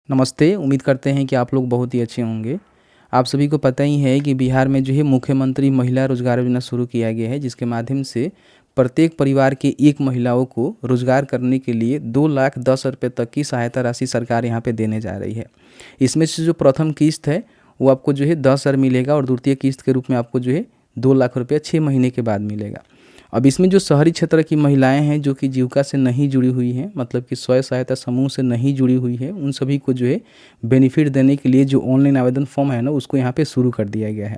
नमस्ते। उम्मीद करते हैं कि आप लोग बहुत ही अच्छे होंगे। आप सभी को पता ही है कि बिहार में जो है मुख्यमंत्री महिला रोजगार योजना शुरू किया गया है, जिसके माध्यम से प्रत्येक परिवार के एक महिलाओं को रोजगार करने के लिए 2,10,000 रुपये तक की सहायता राशि सरकार यहाँ पे देने जा रही है। इसमें से जो प्रथम किस्त है वो आपको जो है 10,000 मिलेगा और द्वितीय किस्त के रूप में आपको जो है 2,00,000 रुपये 6 महीने के बाद मिलेगा। अब इसमें जो शहरी क्षेत्र की महिलाएं हैं जो कि जीविका से नहीं जुड़ी हुई हैं, मतलब कि स्वयं सहायता समूह से नहीं जुड़ी हुई है, उन सभी को जो है बेनिफिट देने के लिए जो ऑनलाइन आवेदन फॉर्म है ना, उसको यहाँ पे शुरू कर दिया गया है।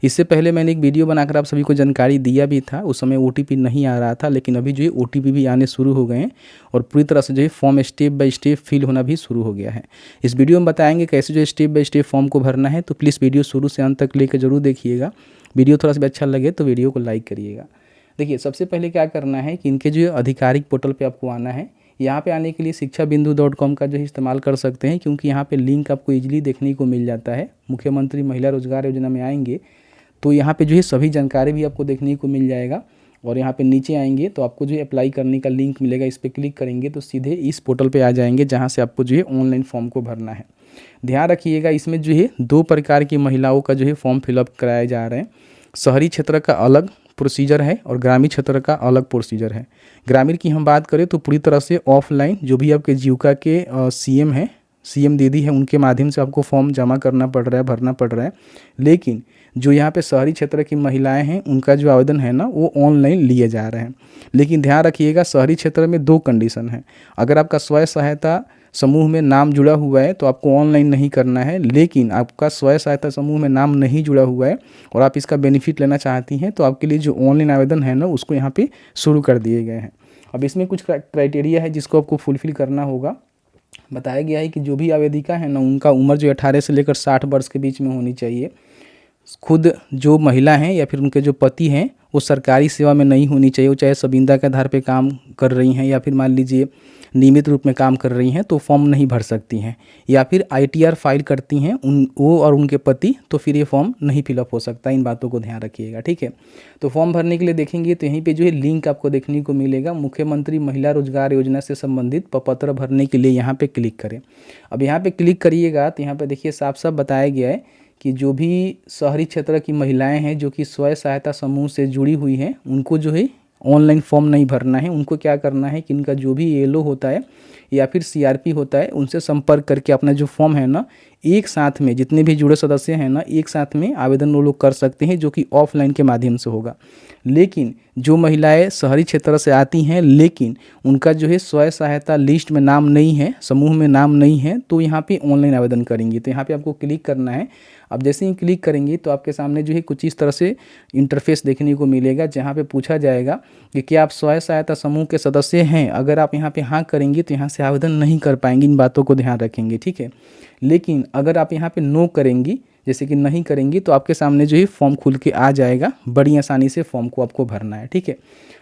इससे पहले मैंने एक वीडियो बनाकर आप सभी को जानकारी दिया भी था। उस समय OTP नहीं आ रहा था, लेकिन अभी जो है OTP भी आने शुरू हो गए हैं और पूरी तरह से जो है form step by step fill होना भी शुरू हो गया है। इस वीडियो में बताएंगे कैसे जो है स्टेप बाय स्टेप फॉर्म को भरना है, तो प्लीज़ वीडियो शुरू से अंत तक लेकर जरूर देखिएगा। वीडियो थोड़ा सा भी अच्छा लगे तो वीडियो को लाइक करिएगा। देखिए, सबसे पहले क्या करना है कि इनके जो आधिकारिक पोर्टल पे आपको आना है। यहाँ पे आने के लिए शिक्षाबिंदु.com का जो है इस्तेमाल कर सकते हैं, क्योंकि यहाँ पे लिंक आपको इजीली देखने को मिल जाता है। मुख्यमंत्री महिला रोजगार योजना में आएंगे तो यहाँ पे जो है सभी जानकारी भी आपको देखने को मिल जाएगा। और यहाँ पे नीचे आएंगे तो आपको जो है अप्लाई करने का लिंक मिलेगा, इस पर क्लिक करेंगे तो सीधे इस पोर्टल पर आ जाएंगे, जहाँ से आपको जो है ऑनलाइन फॉर्म को भरना है। ध्यान रखिएगा, इसमें जो है 2 प्रकार की महिलाओं का जो है फॉर्म फिलअप कराए जा रहे हैं। शहरी क्षेत्र का अलग प्रोसीजर है और ग्रामीण क्षेत्र का अलग प्रोसीजर है। ग्रामीण की हम बात करें तो पूरी तरह से ऑफलाइन जो भी आपके जीविका के CM हैं, CM दीदी है, उनके माध्यम से आपको फॉर्म जमा करना पड़ रहा है, भरना पड़ रहा है। लेकिन जो यहाँ पे शहरी क्षेत्र की महिलाएं हैं उनका जो आवेदन है ना, वो ऑनलाइन लिए जा रहे हैं। लेकिन ध्यान रखिएगा, शहरी क्षेत्र में 2 कंडीशन है। अगर आपका स्वयं सहायता समूह में नाम जुड़ा हुआ है तो आपको ऑनलाइन नहीं करना है, लेकिन आपका स्वयं सहायता समूह में नाम नहीं जुड़ा हुआ है और आप इसका बेनिफिट लेना चाहती हैं तो आपके लिए जो ऑनलाइन आवेदन है ना, उसको यहाँ पे शुरू कर दिए गए हैं। अब इसमें कुछ क्राइटेरिया है जिसको आपको फुलफिल करना होगा। बताया गया है कि जो भी आवेदिका है ना, उनका उम्र जो 18 से लेकर 60 वर्ष के बीच में होनी चाहिए। खुद जो महिला हैं या फिर उनके जो पति हैं वो सरकारी सेवा में नहीं होनी चाहिए। वो चाहे संविदा के आधार पे काम कर रही हैं या फिर मान लीजिए नियमित रूप में काम कर रही हैं तो फॉर्म नहीं भर सकती हैं, या फिर ITR फाइल करती हैं वो और उनके पति, तो फिर ये फॉर्म नहीं फिलअप हो सकता। इन बातों को ध्यान रखिएगा, ठीक है। तो फॉर्म भरने के लिए देखेंगे तो यहीं पे जो है लिंक आपको देखने को मिलेगा। मुख्यमंत्री महिला रोजगार योजना से संबंधित प्रपत्र भरने के लिए यहाँ पे क्लिक करें। अब यहाँ पे क्लिक करिएगा तो यहाँ पे देखिए साफ साफ बताया गया है कि जो भी शहरी क्षेत्र की महिलाएं हैं जो कि स्वयं सहायता समूह से जुड़ी हुई हैं, उनको जो है ऑनलाइन फॉर्म नहीं भरना है। उनको क्या करना है कि इनका जो भी ELO होता है या फिर CRP होता है, उनसे संपर्क करके अपना जो फॉर्म है ना, एक साथ में जितने भी जुड़े सदस्य हैं ना, एक साथ में आवेदन वो लोग कर सकते हैं, जो कि ऑफलाइन के माध्यम से होगा। लेकिन जो महिलाएं शहरी क्षेत्र से आती हैं लेकिन उनका जो है स्वयं सहायता लिस्ट में नाम नहीं है, समूह में नाम नहीं है, तो यहाँ पे ऑनलाइन आवेदन करेंगे। तो यहाँ पे आपको क्लिक करना है। अब जैसे ही क्लिक करेंगे तो आपके सामने जो है कुछ इस तरह से इंटरफेस देखने को मिलेगा, जहाँ पे पूछा जाएगा कि क्या आप स्वयं सहायता समूह के सदस्य हैं। अगर आप यहाँ पे हाँ करेंगे तो यहाँ से आवेदन नहीं कर पाएंगे। इन बातों को ध्यान रखेंगे, ठीक है। लेकिन अगर आप यहाँ पे नो करेंगी, जैसे कि नहीं करेंगी, तो आपके सामने जो है फॉर्म खुल के आ जाएगा। बड़ी आसानी से फॉर्म को आपको भरना है, ठीक है।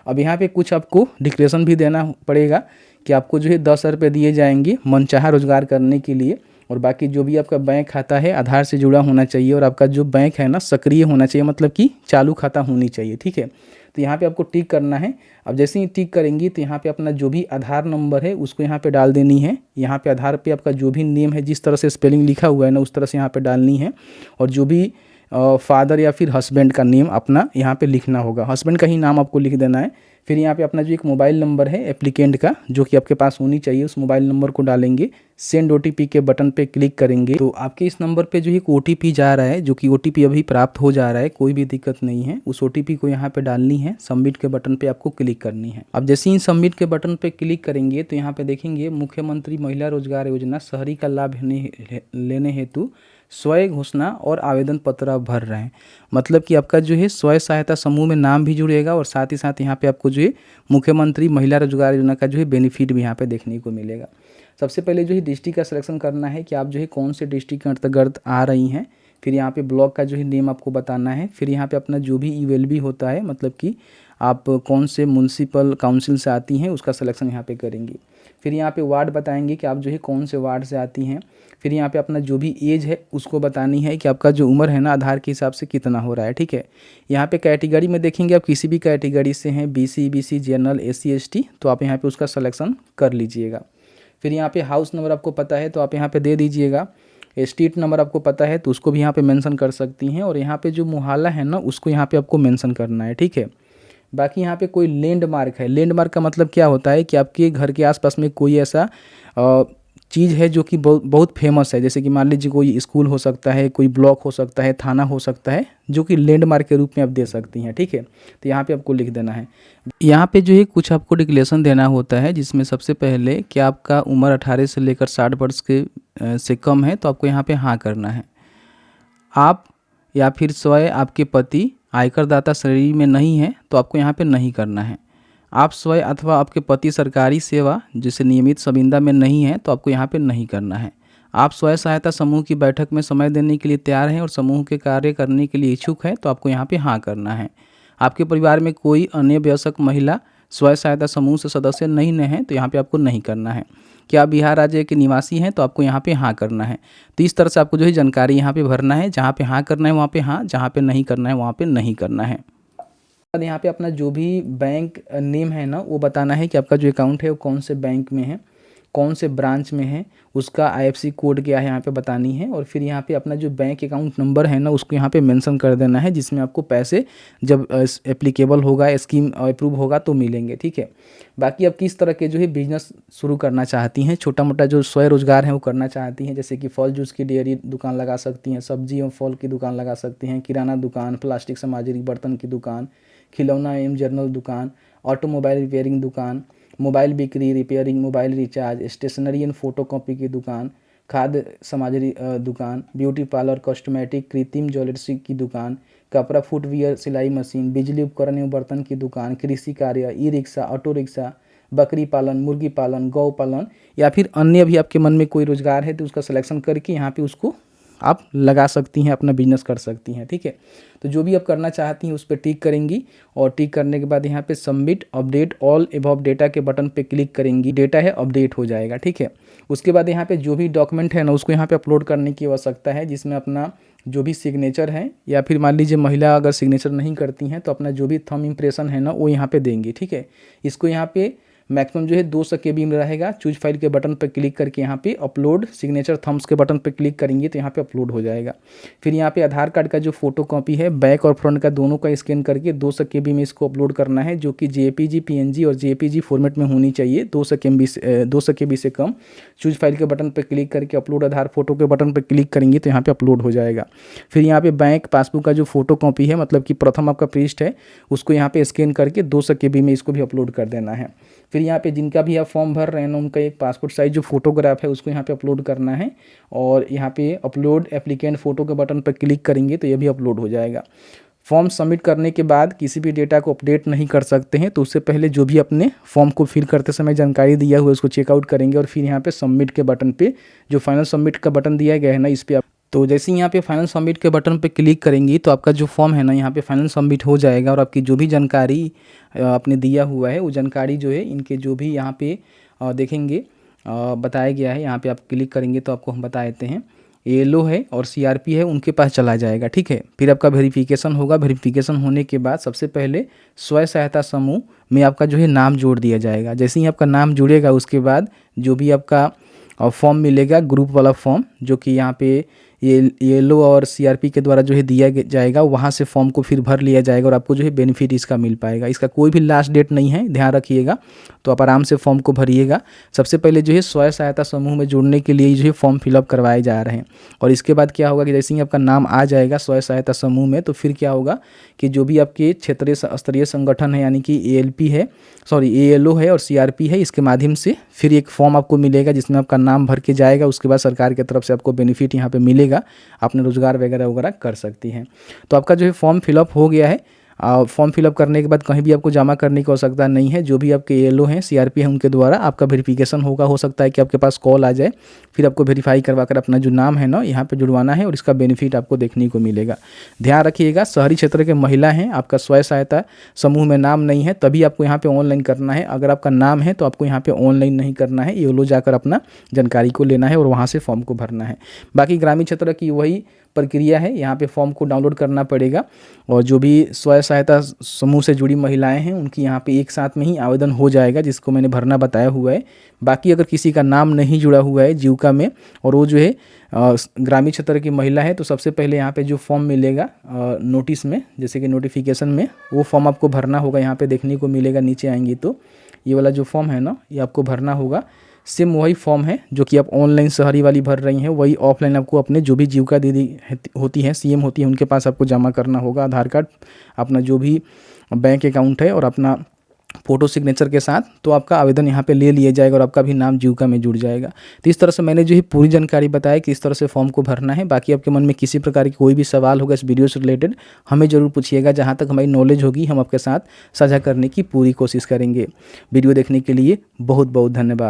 अब यहाँ पे कुछ आपको डिक्लेरेशन भी देना पड़ेगा कि आपको जो है 10,000 रुपये दिए जाएंगे मनचाहा रोजगार करने के लिए। और बाकी जो भी आपका बैंक खाता है आधार से जुड़ा होना चाहिए और आपका जो बैंक है ना सक्रिय होना चाहिए, मतलब कि चालू खाता होनी चाहिए, ठीक है। तो यहाँ पे आपको टिक करना है। अब जैसे ही टिक करेंगी तो यहाँ पे अपना जो भी आधार नंबर है उसको यहाँ पे डाल देनी है। यहाँ पे आधार पे आपका जो भी नेम है, जिस तरह से स्पेलिंग लिखा हुआ है ना, उस तरह से यहाँ पे डालनी है। और जो भी फादर या फिर हस्बैंड का नेम अपना यहाँ पे लिखना होगा। हस्बैंड का ही नाम आपको लिख देना है। फिर यहाँ पे अपना जो एक मोबाइल नंबर है एप्लीकेंट का, जो कि आपके पास होनी चाहिए, उस मोबाइल नंबर को डालेंगे। सेंड OTP के बटन पे क्लिक करेंगे तो आपके इस नंबर पे जो है एक OTP जा रहा है, जो कि OTP अभी प्राप्त हो जा रहा है। कोई भी दिक्कत नहीं है। उस OTP को यहाँ पे डालनी है। सबमिट के बटन पे आपको क्लिक करनी है। अब जैसे ही सबमिट के बटन पे क्लिक करेंगे तो यहाँ पे देखेंगे मुख्यमंत्री महिला रोजगार योजना शहरी का लाभ लेने हेतु स्वयं घोषणा और आवेदन पत्र आप भर रहे हैं। मतलब कि आपका जो है स्वयं सहायता समूह में नाम भी जुड़ेगा और साथ ही साथ यहाँ पे आपको जो है मुख्यमंत्री महिला रोजगार योजना का जो है बेनिफिट भी यहाँ पे देखने को मिलेगा। सबसे पहले जो है डिस्ट्रिक्ट का सिलेक्शन करना है कि आप जो है कौन से डिस्ट्रिक्ट के अंतर्गत आ रही हैं। फिर यहाँ पे ब्लॉक का जो है नेम आपको बताना है। फिर यहाँ पे अपना जो भी ULB होता है, मतलब कि आप कौन से म्यूनसिपल काउंसिल से आती हैं, उसका सिलेक्शन यहाँ पे करेंगे। फिर यहाँ पे वार्ड बताएंगे कि आप जो है कौन से वार्ड से आती हैं। फिर यहाँ पे अपना जो भी एज है उसको बतानी है कि आपका जो उम्र है ना आधार के हिसाब से कितना हो रहा है, ठीक है। यहाँ पे कैटेगरी में देखेंगे आप किसी भी कैटेगरी से हैं, BC, BC general, SC, ST, तो आप यहाँ पे उसका सिलेक्शन कर लीजिएगा। फिर यहाँ पे हाउस नंबर आपको पता है तो आप यहाँ पे दे दीजिएगा। स्ट्रीट नंबर आपको पता है तो उसको भी यहाँ पे मेंशन कर सकती हैं, और यहाँ पे जो मोहल्ला है ना उसको यहाँ पे आपको मेंशन करना है, ठीक है। बाकी यहाँ पे कोई लैंडमार्क है, लैंडमार्क का मतलब क्या होता है कि आपके घर के आसपास में कोई ऐसा चीज़ है जो कि बहुत फेमस है, जैसे कि मान लीजिए कोई स्कूल हो सकता है, कोई ब्लॉक हो सकता है, थाना हो सकता है, जो कि लैंडमार्क के रूप में आप दे सकती हैं, ठीक है। तो यहाँ पे आपको लिख देना है। यहाँ पे जो है कुछ आपको डिक्लेरेशन देना होता है, जिसमें सबसे पहले कि आपका उम्र 18 से लेकर 60 वर्ष के से कम है तो आपको यहाँ पे हाँ करना है। आप या फिर स्वयं आपके पति आयकरदाता श्रेणी में नहीं है तो आपको यहाँ पे नहीं करना है। आप स्वयं अथवा आपके पति सरकारी सेवा जैसे नियमित संविदा में नहीं है तो आपको यहाँ पे नहीं करना है। आप स्वयं सहायता समूह की बैठक में समय देने के लिए तैयार हैं और समूह के कार्य करने के लिए इच्छुक है तो आपको यहाँ पे हाँ करना है। आपके परिवार में कोई अन्य वयस्क महिला स्वयं सहायता समूह से सदस्य नहीं न है तो यहाँ पे आपको नहीं करना है। क्या आप बिहार राज्य के निवासी हैं तो आपको यहाँ पे हाँ करना है। तो इस तरह से आपको जो है जानकारी यहाँ पे भरना है, जहाँ पे हाँ करना है वहाँ पे हाँ, जहाँ पे नहीं करना है वहाँ पे नहीं करना है। यहाँ पे अपना जो भी बैंक नेम है ना वो बताना है कि आपका जो अकाउंट है वो कौन से बैंक में है, कौन से ब्रांच में है, उसका IFSC कोड क्या है यहाँ पे बतानी है। और फिर यहाँ पे अपना जो बैंक अकाउंट नंबर है ना उसको यहाँ पे मेंशन कर देना है, जिसमें आपको पैसे जब एप्लीकेबल होगा, स्कीम अप्रूव होगा तो मिलेंगे, ठीक है। बाकी आप किस तरह के जो है बिजनेस शुरू करना चाहती हैं, छोटा मोटा जो स्वयं रोजगार है वो करना चाहती हैं, जैसे कि फल जूस की डेयरी दुकान लगा सकती हैं, सब्जी और फल की दुकान लगा सकती हैं, किराना दुकान, प्लास्टिक सामग्री बर्तन की दुकान, खिलौना एवं जर्नल दुकान, ऑटोमोबाइल रिपेयरिंग दुकान, मोबाइल बिक्री repairing, mobile recharge, stationery and photocopy की दुकान, खाद्य सामग्री दुकान, ब्यूटी पार्लर, कॉस्मेटिक, कृत्रिम ज्वेलर्सी की दुकान, कपड़ा, फुटवियर, सिलाई मशीन, बिजली उपकरण एवं बर्तन की दुकान, कृषि कार्य, ई रिक्शा, ऑटो रिक्शा, बकरी पालन, मुर्गी पालन, गौ पालन, या फिर अन्य भी आपके मन में कोई रोजगार है तो उसका सिलेक्शन करके यहाँ पे उसको आप लगा सकती हैं, अपना बिजनेस कर सकती हैं, ठीक है। तो जो भी आप करना चाहती हैं उस पर टिक करेंगी, और टिक करने के बाद यहाँ पे submit update all above data के बटन पे क्लिक करेंगी, डेटा है अपडेट हो जाएगा, ठीक है। उसके बाद यहाँ पे जो भी डॉक्यूमेंट है ना उसको यहाँ पे अपलोड करने की आवश्यकता है, जिसमें अपना जो भी सिग्नेचर है, या फिर मान लीजिए महिला अगर सिग्नेचर नहीं करती हैं तो अपना जो भी थंब इम्प्रेशन है ना वो यहाँ पे देंगी, ठीक है। इसको यहाँ पे मैक्सिमम जो है 200 KB में रहेगा। चूज फाइल के बटन पर क्लिक करके यहाँ पे अपलोड सिग्नेचर थम्स के बटन पर क्लिक करेंगे तो यहाँ पे अपलोड हो जाएगा। फिर यहाँ पे आधार कार्ड का जो फोटो कॉपी है बैक और फ्रंट का दोनों का स्कैन करके 200 KB में इसको अपलोड करना है, जो कि JPG, PNG और JPG फॉर्मेट में होनी चाहिए, 200 KB से कम। चूज फाइल के बटन पर क्लिक करके अपलोड आधार फोटो के बटन पर क्लिक करेंगे तो यहाँ पे अपलोड हो जाएगा। फिर यहाँ पे बैंक पासबुक का जो फोटो कॉपी है, मतलब कि प्रथम आपका पृष्ठ है, उसको यहाँ पे स्कैन करके 200 KB में इसको भी अपलोड कर देना है। फिर यहाँ पे जिनका भी आप फॉर्म भर रहे हैं ना उनका एक पासपोर्ट साइज जो फोटोग्राफ है उसको यहाँ पे अपलोड करना है, और यहाँ पे अपलोड एप्लीकेंट फोटो के बटन पर क्लिक करेंगे तो ये भी अपलोड हो जाएगा। फॉर्म सबमिट करने के बाद किसी भी डेटा को अपडेट नहीं कर सकते हैं, तो उससे पहले जो भी अपने फॉर्म को फिल करते समय जानकारी दिया हुआ है उसको चेकआउट करेंगे, और फिर यहाँ पे सबमिट के बटन पे जो फाइनल सबमिट का बटन दिया गया है ना इस पर तो जैसे ही यहाँ पे फाइनल सबमिट के बटन पे क्लिक करेंगी तो आपका जो फॉर्म है ना यहाँ पे फाइनल सबमिट हो जाएगा, और आपकी जो भी जानकारी आपने दिया हुआ है वो जानकारी जो है इनके जो भी यहाँ पे देखेंगे बताया गया है, यहाँ पे आप क्लिक करेंगे तो आपको हम बता देते हैं येलो है और CRP है उनके पास चला जाएगा, ठीक है। फिर आपका वेरिफिकेशन होगा। वेरिफिकेशन होने के बाद सबसे पहले स्वयं सहायता समूह में आपका जो है नाम जोड़ दिया जाएगा। जैसे ही आपका नाम जुड़ेगा उसके बाद जो भी आपका फॉर्म मिलेगा ग्रुप वाला फॉर्म, जो कि यहाँ पे ये येलो और CRP के द्वारा जो है दिया जाएगा, वहाँ से फॉर्म को फिर भर लिया जाएगा और आपको जो है बेनिफिट इसका मिल पाएगा। इसका कोई भी लास्ट डेट नहीं है, ध्यान रखिएगा। तो आप आराम से फॉर्म को भरिएगा। सबसे पहले जो है स्वयं सहायता समूह में जुड़ने के लिए जो है फॉर्म फिलअप करवाए जा रहे हैं, और इसके बाद क्या होगा कि जैसे ही आपका नाम आ जाएगा स्वयं सहायता समूह में तो फिर क्या होगा कि जो भी आपके क्षेत्रीय स्तरीय संगठन है यानी कि ALP है, सॉरी ALO है और CRP है, इसके माध्यम से फिर एक फॉर्म आपको मिलेगा जिसमें आपका नाम भर के जाएगा। उसके बाद सरकार की तरफ से आपको बेनिफिट यहाँ पे मिलेगा, आपने रोजगार वगैरह वगैरह कर सकती हैं। तो आपका जो है फॉर्म फिलअप हो गया है। फॉर्म फिलअप करने के बाद कहीं भी आपको जमा करने की आवश्यकता नहीं है। जो भी आपके ALO हैं CRP हैं उनके द्वारा आपका वेरिफिकेशन होगा। हो सकता है कि आपके पास कॉल आ जाए, फिर आपको वेरीफाई करवा कर अपना जो नाम है ना यहाँ पे जुड़वाना है और इसका बेनिफिट आपको देखने को मिलेगा। ध्यान रखिएगा, शहरी क्षेत्र के महिला हैं, आपका स्वयं सहायता समूह में नाम नहीं है तभी आपको यहाँ पे ऑनलाइन करना है। अगर आपका नाम है तो आपको यहाँ पे ऑनलाइन नहीं करना है, येलो जाकर अपना जानकारी को लेना है और वहाँ से फॉर्म को भरना है। बाकी ग्रामीण क्षेत्र की वही प्रक्रिया है। यहाँ पे फॉर्म को डाउनलोड करना पड़ेगा और जो भी स्वयं सहायता समूह से जुड़ी महिलाएं हैं उनकी यहाँ पे एक साथ में ही आवेदन हो जाएगा, जिसको मैंने भरना बताया हुआ है। बाकी अगर किसी का नाम नहीं जुड़ा हुआ है जीविका में और वो जो है ग्रामीण क्षेत्र की महिला है, तो सबसे पहले यहाँ पे जो फॉर्म मिलेगा नोटिस में, जैसे कि नोटिफिकेशन में, वो फॉर्म आपको भरना होगा। यहाँ पे देखने को मिलेगा, नीचे आएंगे तो ये वाला जो फॉर्म है ना, ये आपको भरना होगा। सेम वही फॉर्म है जो कि आप ऑनलाइन शहरी वाली भर रही हैं, वही ऑफलाइन आपको अपने जो भी जीविका दीदी होती हैं, सीएम होती हैं, उनके पास आपको जमा करना होगा। आधार कार्ड, अपना जो भी बैंक अकाउंट है और अपना फ़ोटो सिग्नेचर के साथ, तो आपका आवेदन यहाँ पे ले लिया जाएगा और आपका भी नाम जीविका में जुड़ जाएगा। तो इस तरह से मैंने जो है पूरी जानकारी बताया कि इस तरह से फॉर्म को भरना है। बाकी आपके मन में किसी प्रकार की कोई भी सवाल होगा इस वीडियो से रिलेटेड, हमें ज़रूर पूछिएगा। जहाँ तक हमारी नॉलेज होगी हम आपके साथ साझा करने की पूरी कोशिश करेंगे। वीडियो देखने के लिए बहुत बहुत धन्यवाद।